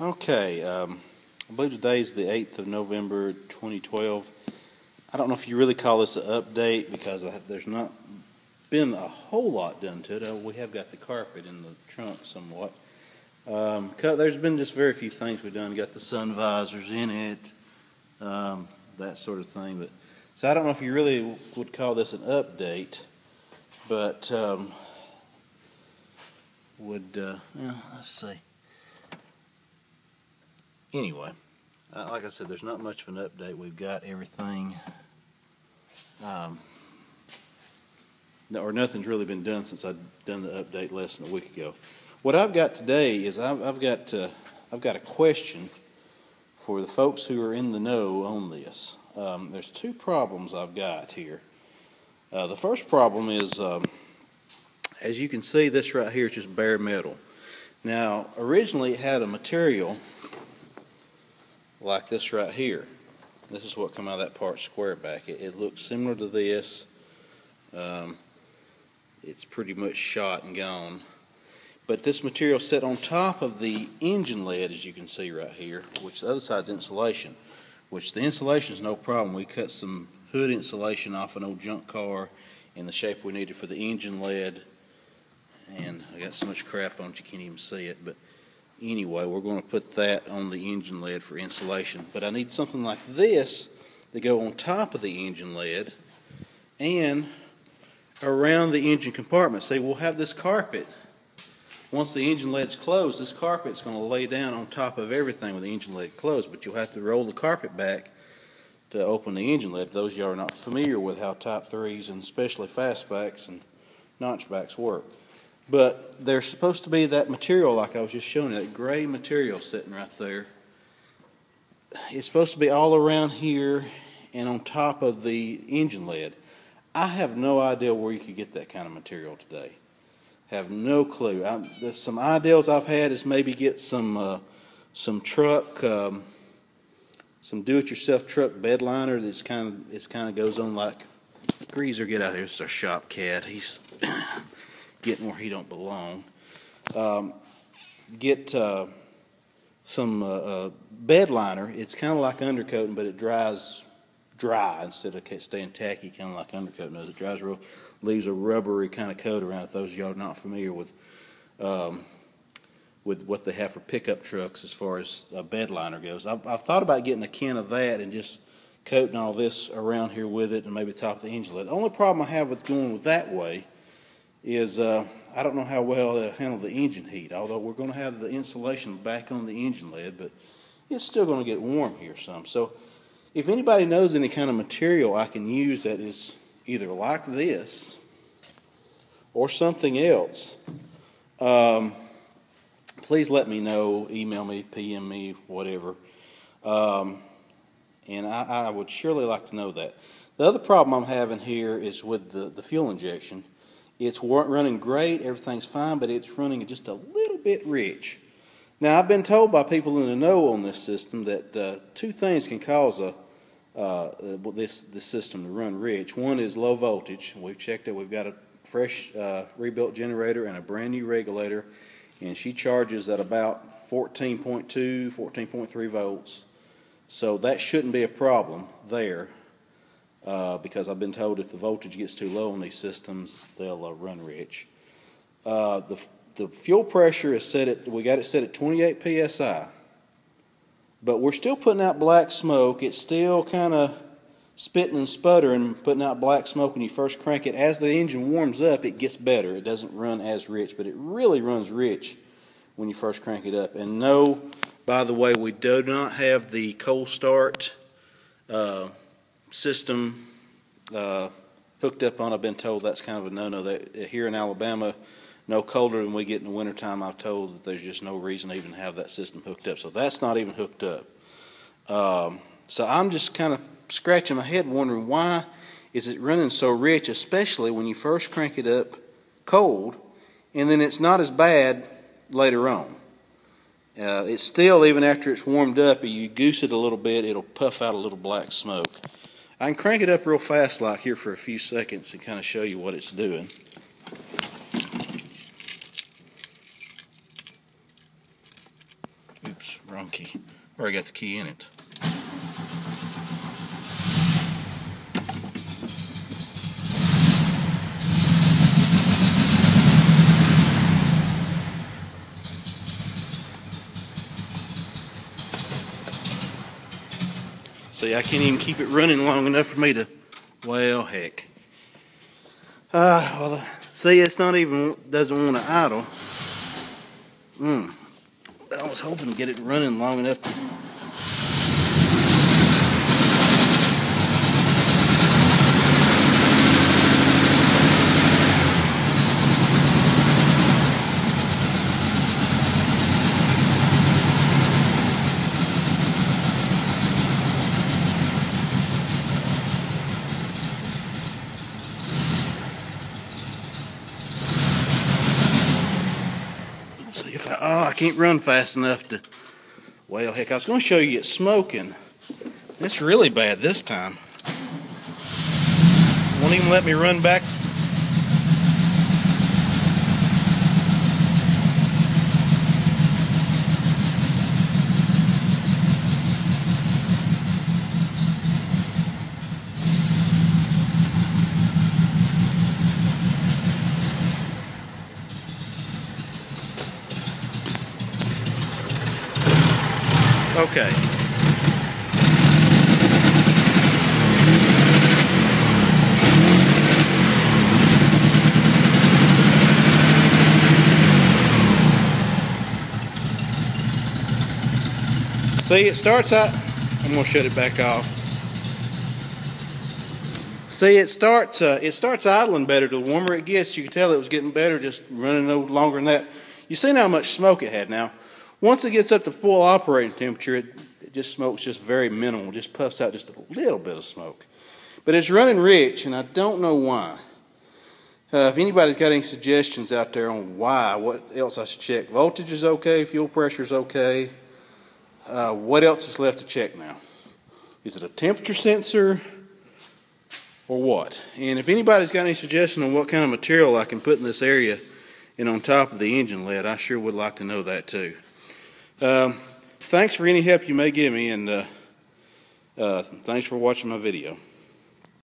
Okay, I believe today is the 8th of November 2012. I don't know if you really call this an update because there's not been a whole lot done to it. We have got the carpet in the trunk somewhat. There's been just very few things we've done. Got the sun visors in it, that sort of thing. So I don't know if you really would call this an update, but let's see. Anyway, like I said, there's not much of an update. We've got everything, or nothing's really been done since I've done the update less than a week ago. What I've got today is I've got a question for the folks who are in the know on this. There's two problems I've got here. The first problem is, as you can see, this right here is just bare metal. Now, originally it had a material like this right here. This is what come out of that part square back. It looks similar to this. It's pretty much shot and gone. But this material set on top of the engine lead, as you can see right here, which the other side's insulation, which the insulation is no problem. We cut some hood insulation off an old junk car in the shape we needed for the engine lead, and I got so much crap on it you can't even see it. But anyway, we're going to put that on the engine lead for insulation. But I need something like this to go on top of the engine lead and around the engine compartment. See, we'll have this carpet. Once the engine lead's closed, this carpet's going to lay down on top of everything with the engine lead closed. But you'll have to roll the carpet back to open the engine lead. Those of you are not familiar with how Type 3s and especially fastbacks and notchbacks work. But there's supposed to be that material, like I was just showing you, that gray material sitting right there. It's supposed to be all around here and on top of the engine lead. I have no idea where you could get that kind of material today. Have no clue. There's some ideas I've had is maybe get some truck, some do-it-yourself truck bed liner that's kind of goes on like Greaser. Get out of here! This is our shop cat. He's getting where he don't belong. Get some bed liner. It's kind of like undercoating, but it dries dry instead of staying tacky, kind of like undercoating does. It dries real, leaves a rubbery kind of coat around it. Those of y'all are not familiar with what they have for pickup trucks as far as a bed liner goes. I've thought about getting a can of that and just coating all this around here with it and maybe top the engine lid. The only problem I have with going with that way is I don't know how well it'll handle the engine heat, although we're going to have the insulation back on the engine lid, but it's still going to get warm here some. So if anybody knows any kind of material I can use that is either like this or something else, please let me know, email me, PM me, whatever. And I would surely like to know that. The other problem I'm having here is with the fuel injection. It's running great, everything's fine, but it's running just a little bit rich. Now, I've been told by people in the know on this system that two things can cause this system to run rich. One is low voltage. We've checked it. We've got a fresh rebuilt generator and a brand new regulator, and she charges at about 14.2, 14.3 volts. So that shouldn't be a problem there. Because I've been told if the voltage gets too low on these systems, they'll run rich. The fuel pressure is set at, we got it set at 28 psi, but we're still putting out black smoke. It's still kind of spitting and sputtering, putting out black smoke when you first crank it. As the engine warms up, it gets better. It doesn't run as rich, but it really runs rich when you first crank it up. And no, by the way, we do not have the cold start system hooked up on. I've been told that's kind of a no-no. That here in Alabama, no colder than we get in the wintertime, I've told that there's just no reason to even have that system hooked up. So that's not even hooked up. So I'm just kind of scratching my head wondering why is it running so rich, especially when you first crank it up cold, and then it's not as bad later on. It's still, even after it's warmed up, you goose it a little bit, it'll puff out a little black smoke. I can crank it up real fast like here for a few seconds and kind of show you what it's doing. Oops. Oops, wrong key. Already got the key in it. See, I can't even keep it running long enough for me to, well, heck. Well, see, it's not even, doesn't want to idle. I was hoping to get it running long enough to, see if I can't run fast enough to, well, heck, I was going to show you it's smoking. It's really bad this time. Won't even let me run back. Okay. See, it starts out, I'm going to shut it back off. See, it starts idling better. The warmer it gets, you can tell it was getting better, just running no longer than that. You seen how much smoke it had now. Once it gets up to full operating temperature, it just smokes just very minimal, just puffs out just a little bit of smoke. But it's running rich, and I don't know why. If anybody's got any suggestions out there on why, what else I should check. Voltage is okay, fuel pressure is okay. What else is left to check now? Is it a temperature sensor or what? And if anybody's got any suggestion on what kind of material I can put in this area and on top of the engine lead, I sure would like to know that too. Thanks for any help you may give me, and thanks for watching my video.